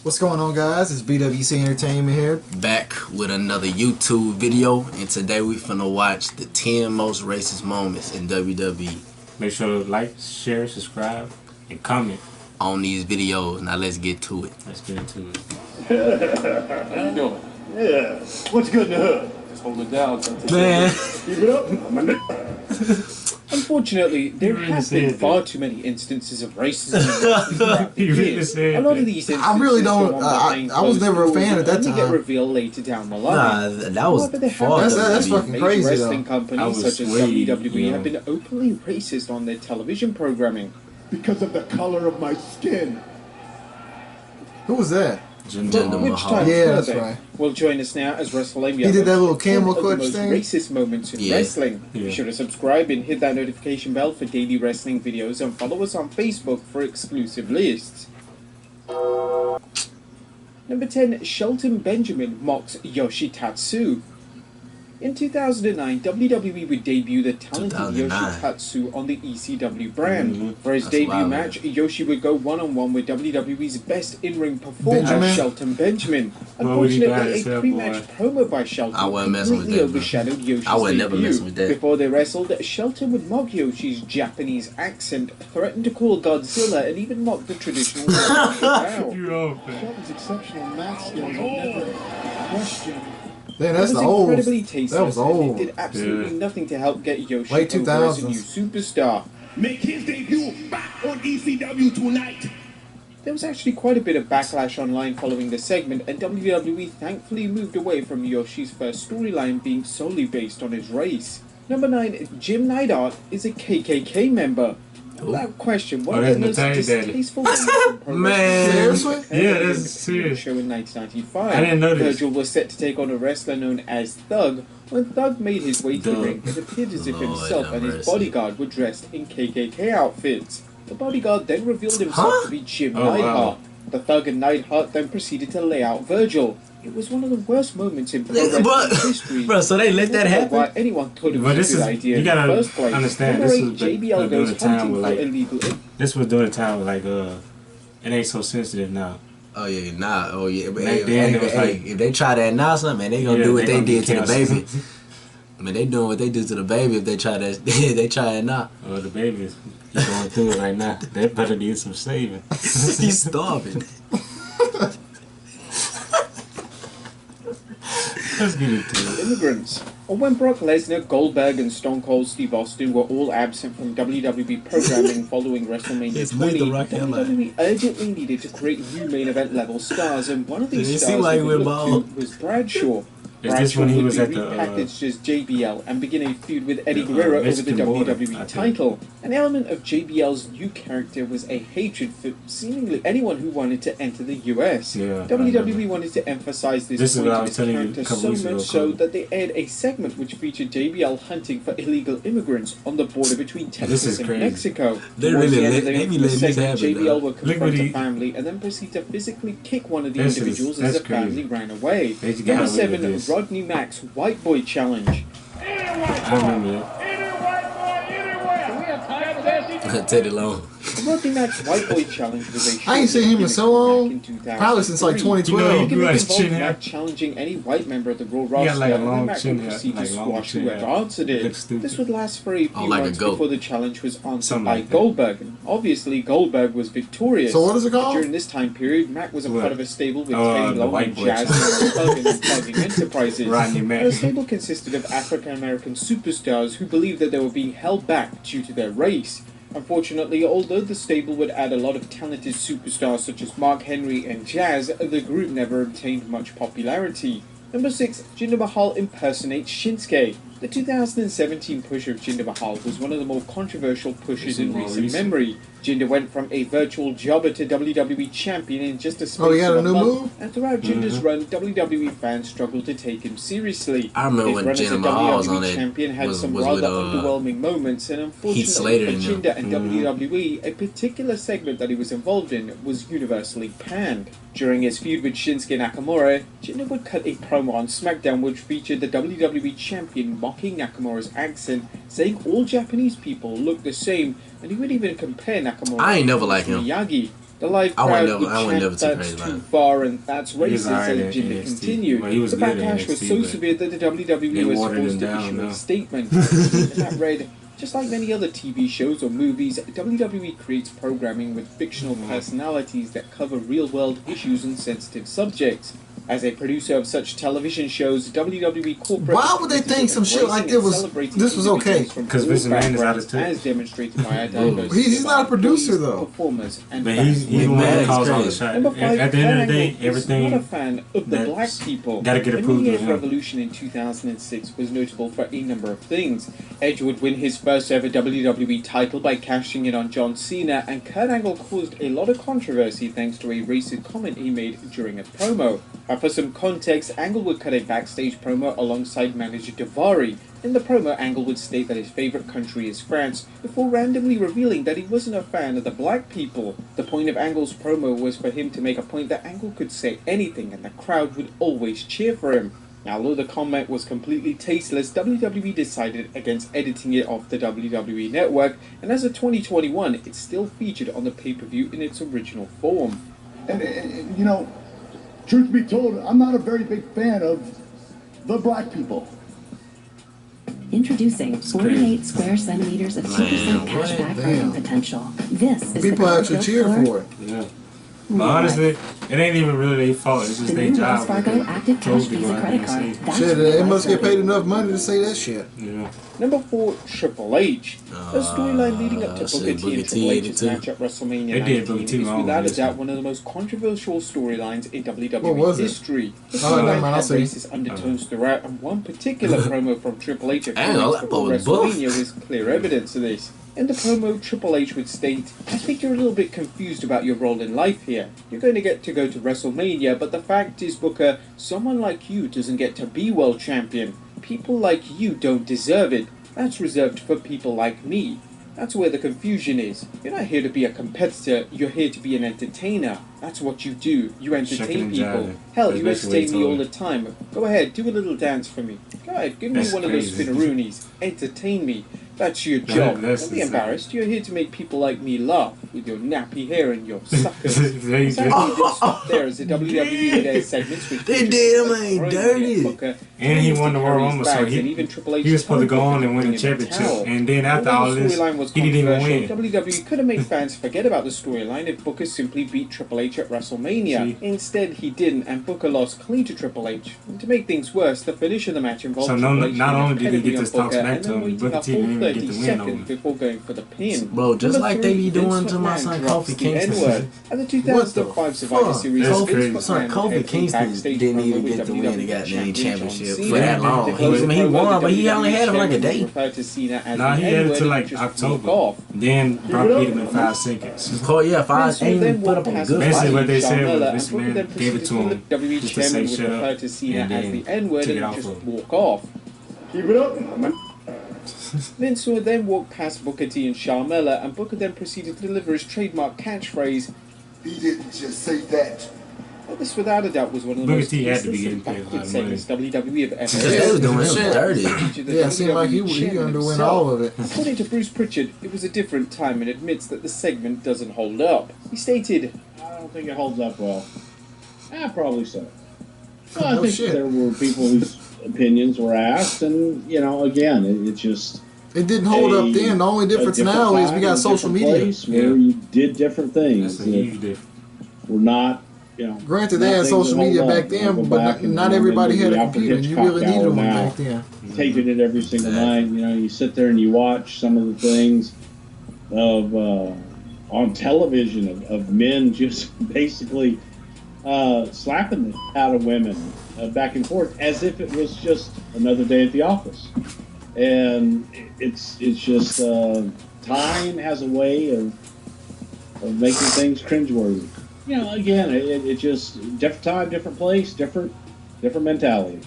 What's going on, guys? It's BWC Entertainment here. Back with another YouTube video, and today we finna watch the 10 most racist moments in WWE. Make sure to like, share, subscribe, and comment on these videos. Now let's get to it. Let's get into it. How you doing? Yeah. What's good in the hood? Just hold it down. Man. Keep it up. Unfortunately, there have been far too many instances of racism. A lot of these instances I really don't. I was never a fan at that time. Get revealed later down the line. Nah, that was that's fucking crazy. Wrestling though. companies such as WWE have been openly racist on their television programming because of the color of my skin. Who was that? Jinder Which Mahal. time Yeah, that's right. Will join us now as WrestleMania. He did that little camel clutch most thing. Racist moments in wrestling. Be sure to subscribe and hit that notification bell for daily wrestling videos, and follow us on Facebook for exclusive lists. Number 10, Shelton Benjamin mocks Yoshitatsu. In 2009, WWE would debut the talented Yoshitatsu on the ECW brand. For his debut match, Yoshi would go one-on-one with WWE's best in-ring performer, Shelton Benjamin. Unfortunately, a pre-match promo by Shelton completely overshadowed Yoshi's debut. Before they wrestled, Shelton would mock Yoshi's Japanese accent, threaten to call Godzilla, and even mock the traditional Shelton's exceptional math skills are never questioned. Man, that's the old. That was old. It did absolutely nothing to help get Yoshi late 2000s over as a new superstar. Make his debut back on ECW tonight. There was actually quite a bit of backlash online following the segment, and WWE thankfully moved away from Yoshi's first storyline being solely based on his race. Number 9, Jim Neidhart is a KKK member. Without question, one of the most distasteful man. Seriously? Yeah, that's serious. Show in 1995. I didn't know this. Virgil was set to take on a wrestler known as Thug. When Thug made his way to the ring, it appeared as if himself and his bodyguard were dressed in KKK outfits. The bodyguard then revealed himself to be Jim Neidhart. The Thug and Neidhart then proceeded to lay out Virgil. It was one of the worst moments in pro wrestling history. Bro, so they let that happen? Why anyone thought it was a good idea in the first place. Understand, this was JBL goes hunting for illegal. This was during a time where, like, it ain't so sensitive now. Oh yeah, nah. Oh yeah. Back then, it was like, if they try to announce something, man, they gonna do what they did to the baby. I mean, they doing what they do to the baby if they try that. They try it now. Oh, the baby's going through it right now. They better need some saving. He's starving. Let's get into it. Immigrants. Or when Brock Lesnar, Goldberg, and Stone Cold Steve Austin were all absent from WWE programming following WrestleMania 20, WWE urgently needed to create new main event level stars, and one of these stars was Bradshaw. Bradshaw when he was at the repackaged as JBL and begin a feud with Eddie Guerrero over the WWE title. An element of JBL's new character was a hatred for seemingly anyone who wanted to enter the US. WWE wanted to emphasize this point of his character so much so that they aired a segment which featured JBL hunting for illegal immigrants on the border between Texas and Mexico. They really let this happen. JBL would confront a family and then proceed to physically kick one of the individuals as the family ran away. Number 7, Rodney Mack's White Boy Challenge. I remember that. Teddy Long. Rodney Mack's White Boy Challenge was a show I ain't seen him in so long. Probably since like 2012. You know, Mack challenging any white member of the Raw roster, like and then Mack would proceed to squash whoever answered it. This would last for a few months before the challenge was answered by Goldberg. Obviously, Goldberg was victorious. So what is it called? During this time period, Mack was a part of a stable with Teddy Long and Jazz and Plugging Enterprises. The stable consisted of African American superstars who believed that they were being held back due to their race. Unfortunately, although the stable would add a lot of talented superstars such as Mark Henry and Jazz, the group never obtained much popularity. Number 6, Jinder Mahal impersonates Shinsuke. The 2017 push of Jinder Mahal was one of the more controversial pushes in recent memory. Jinder went from a virtual jobber to WWE champion in just a space of a month, and throughout Jinder's run, WWE fans struggled to take him seriously. I remember when Jinder Mahal was on it. Champion had some rather underwhelming moments, and unfortunately for Jinder and WWE, a particular segment that he was involved in was universally panned. During his feud with Shinsuke Nakamura, Jinder would cut a promo on SmackDown which featured the WWE champion mocking Nakamura's accent, saying all Japanese people look the same, and he would even compare Nakamura I ain't never liked to him. Miyagi. The live I crowd wouldn't would never chant too that's crazy about too it. far and that's He was racist alright at allegedly NXT. continued. Well, he was The good at backlash was NXT, so but severe that the they WWE was watered forced him to down issue now. a statement. That read, just like many other TV shows or movies, WWE creates programming with fictional personalities that cover real-world issues and sensitive subjects. As a producer of such television shows, WWE corporate... Why would they think some shit like this was okay? Because Vince McMahon is out of touch. As demonstrated by a diverse He's not a producer though. performers and But fans. he's the one that calls all the shots. Number 5, At the end of the day, Kurt Angle was everything not a fan of the black people. gotta get The approved New of Year's him. Revolution in 2006 was notable for a number of things. Edge would win his first ever WWE title by cashing in on John Cena, and Kurt Angle caused a lot of controversy thanks to a racist comment he made during a promo. For some context, Angle would cut a backstage promo alongside manager Daivari. In the promo, Angle would state that his favourite country is France, before randomly revealing that he wasn't a fan of the black people. The point of Angle's promo was for him to make a point that Angle could say anything and the crowd would always cheer for him. Now, although the comment was completely tasteless, WWE decided against editing it off the WWE network, and as of 2021, it's still featured on the pay-per-view in its original form. And you know, truth be told, I'm not a very big fan of the black people. Introducing 48 square centimeters of 2% cashback earning potential. This is People actually cheer for it. Yeah. But honestly, it ain't even really their fault. It's just The their new job. Wells Fargo Active Cash Told people Visa how credit to card. say. That's Shit, what they I must get said. paid enough money to say that shit. Yeah. Number 4, Triple H. The storyline leading up to Booker T and Triple H's match at WrestleMania They did 19 Booker T is wrong without a this doubt one. one of the most controversial storylines in What WWE was it? history. The Oh, never storyline mind, I'll had see. racist undertones throughout, and one particular promo from Triple H at Hang on, that boy was buff. WrestleMania was clear evidence of this. In the promo, Triple H would state, "I think you're a little bit confused about your role in life here. You're going to get to go to WrestleMania, but the fact is, Booker, someone like you doesn't get to be world champion. People like you don't deserve it. That's reserved for people like me." That's where the confusion is. You're not here to be a competitor, you're here to be an entertainer. That's what you do. You entertain Shucking and people. jiving. Hell, That's you basically entertain what me he all told the time. Go ahead, do a little dance for me. Go ahead, give me That's one crazy. of those spinneroonies. Entertain me. That's your job. That's Don't be insane. embarrassed. You're here to make people like me laugh with your nappy hair and your suckers. They Sadly, it didn't stop there as the WWE would air segments which They featured did him Triple H ain't throwing dirty. money at Booker, And he Mr. won the Royal Curry's Rumble, so bags, he- and even Triple H He was supposed to go told on and win the Booker to bring him a championship. towel. And then after Although all the this, storyline was he didn't even controversial, win. WWE could have made fans forget about the storyline if Booker simply beat Triple H at WrestleMania. See? Instead, he didn't, and Booker lost clean to Triple H. And to make things worse, the finish of the match involved So Triple H not doing a only did he pedigree get on this talks Booker, back and to then him, waiting Booker a T full didn't even 30 get the win seconds over him. before going for the pin. Bro, just Number like they 3, be doing Vince to my McMahon son drops Kofi the N-word. Kingston. At the What the 2005 Survivor fuck? Series, That's Vince crazy. Son, McMahon Kofi had a Kingston backstage didn't promo even with get to win the WWE goddamn champion championship John for Cena. that long. The He closing he promo, won, the but he only had him like a WWE day. referred to Cena as Nah, the he had it N-word till and like just October. walk off. Then Brock beat him in 5 seconds. Oh yeah, five Vince would ain't then even put walk up a past good Basically fight. what they said Charmella, was this and Booker man then gave it to proceeded him the WWE just to say chairman would shut refer up to Cena and as then the N-word took it and off just of him. walk off. Keep it up, man. Vince would then walk past Booker T and Charmella, and Booker then proceeded to deliver his trademark catchphrase. He didn't just say that. Well, this without a doubt was one of the Booker most T had to be consistent getting paid a lot backward of money. segments WWE have ever Because they was doing him dirty. Yeah, it seemed like he chairman underwent himself. all of it. According to Bruce Pritchard, it was a different time and admits that the segment doesn't hold up. He stated, I don't think it holds up well. Probably so. Well, I No think shit. there were people whose opinions were asked, and again, it's just It didn't hold up then. The only a difference different now is time we got and a social different media. place where you did different things. That's a that huge difference. were not, Granted, they not had things social that media hold back up. then, Go but back and, not everybody had maybe a Alfred computer, and you Hitchcock really needed hour one now. back then. taping it every single night. You sit there and you watch some of the things of on television of men just basically slapping the out of women back and forth as if it was just another day at the office. And it's just time has a way of making things cringeworthy. Again, it just different time, different place, different mentality.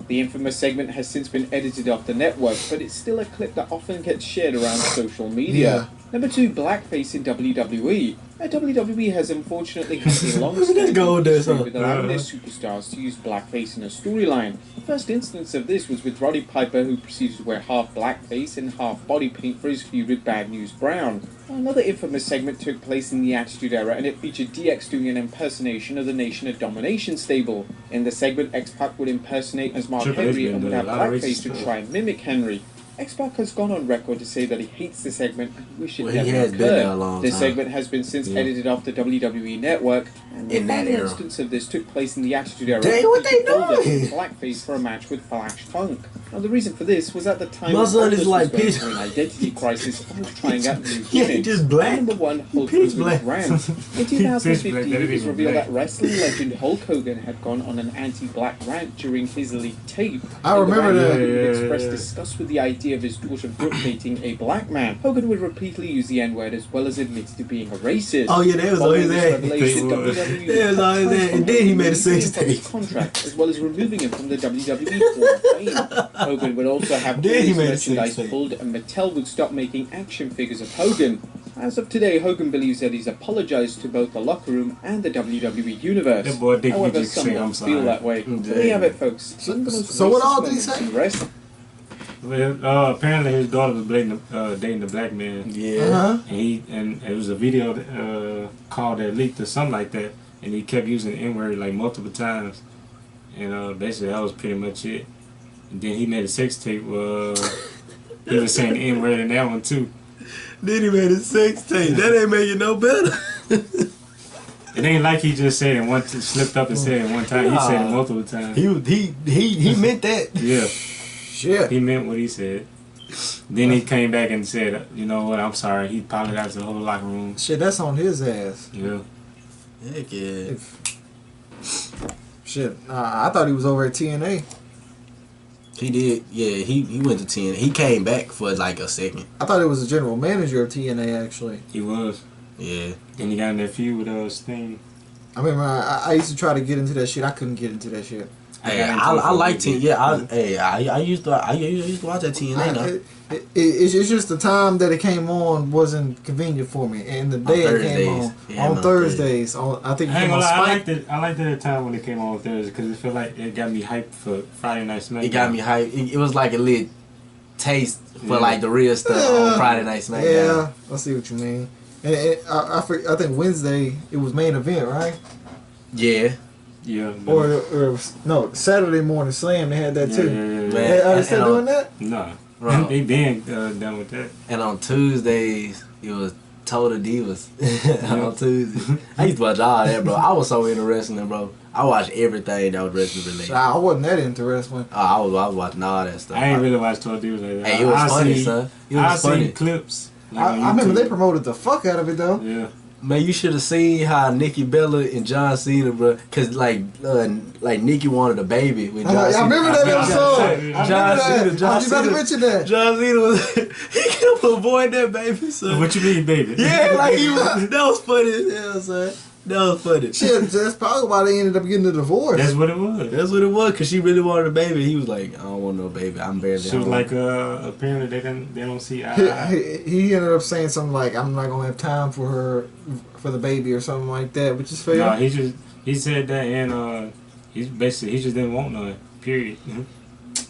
the infamous segment has since been edited off the network, but it's still a clip that often gets shared around social media. Number 2, blackface in WWE. WWE has unfortunately had a long-standing history with allowing their superstars to use blackface in a storyline. The first instance of this was with Roddy Piper, who proceeded to wear half blackface and half body paint for his feud with Bad News Brown. Another infamous segment took place in the Attitude Era, and it featured DX doing an impersonation of the Nation of Domination stable. In the segment, X-Pac would impersonate as Mark Henry and would have blackface to try and mimic Henry. X-Pac has gone on record to say that he hates the segment and wishes it never occurred. This segment has been since edited off the WWE Network, and the final instance of this took place in the Attitude Era. Dang, what they doing? Blackface for a match with Flash Funk. Now the reason for this was at the time my son is like going through an identity crisis and was trying out new gimmicks. Just black. Number 1, Hulk Hogan's rant. In 2015, it was revealed that wrestling legend Hulk Hogan had gone on an anti-black rant during his Elite tape. I remember that. Hogan would express disgust with the idea of his daughter Brooke dating a black man. Hogan would repeatedly use the N-word as well as admit to being a racist. Oh yeah, that was always there. That was always there. And then he made a sex tape. Contract, as well as removing him from the WWE Hall of Fame. Hogan would also have all his merchandise pulled, and Mattel would stop making action figures of Hogan. As of today, Hogan believes that he's apologized to both the locker room and the WWE universe. However, some don't feel that way. There you have it, folks. So what all did he say? Well, apparently his daughter was dating a black man. Yeah. And it was a video called that leaked or something like that, and he kept using the N-word like multiple times, and basically that was pretty much it. And then he made a sex tape. He was saying the N-word in that one too. Then he made a sex tape. That ain't make it no better. It ain't like he just said it slipped up and said it one time. He said it multiple times. He meant that. Yeah. Shit. He meant what he said. Then he came back and said, you know what, I'm sorry. He apologized to the whole locker room. Shit, that's on his ass. Yeah. Heck yeah. Shit, I thought he was over at TNA. He did, yeah. He went to TNA. He came back for like a second. I thought he was the general manager of TNA actually. He was. Yeah. And he got in that feud with Sting. I remember I used to try to get into that shit. I couldn't get into that shit. Hey, I like TNA. Yeah, I used to watch that TNA now. It's just the time that it came on wasn't convenient for me, and the day it came on Thursdays. I think I liked it. I liked it at the time when it came on Thursday because it felt like it got me hyped for Friday Night SmackDown. It got me hyped. It was like a lit taste for like the real stuff on Friday Night SmackDown. Yeah, I see what you mean. And I think Wednesday it was main event, right? Yeah. Yeah. Or no, Saturday morning slam. They had that too. Yeah. Are they still doing that? No. Right. They been done with that. And on Tuesdays, it was Total Divas. On Tuesday. I used to watch all that, bro. I was so into wrestling, bro. I watched everything that was wrestling related. I wasn't that into wrestling. I was watching all that stuff. I ain't really watched Total Divas like that. Hey, it was funny, son. It was funny. Seen clips. Like I remember they promoted the fuck out of it, though. Yeah. Man, you should have seen how Nikki Bella and John Cena, bro. Cause like Nikki wanted a baby with John Cena. I remember that episode. John Cena. I was about to mention that. John Cena was he kept avoiding that baby. So. What you mean, baby? Yeah, like he was. That was funny as hell, son. That was funny. Shit, that's probably why they ended up getting a divorce. That's what it was. That's what it was, cause she really wanted a baby. He was like, I don't want no baby. I'm barely. She was like, apparently they don't see eye. He ended up saying something like, I'm not gonna have time for her, for the baby or something like that, which is fair. No, he said that, and he just didn't want none. Period.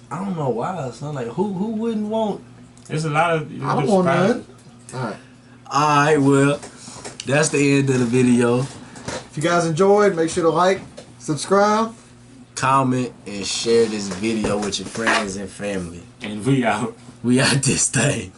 I don't know why, son. Like who wouldn't want? There's a lot of. I don't want none. All right. Well, that's the end of the video. If you guys enjoyed, make sure to like, subscribe, comment, and share this video with your friends and family. And we out. We out this thing.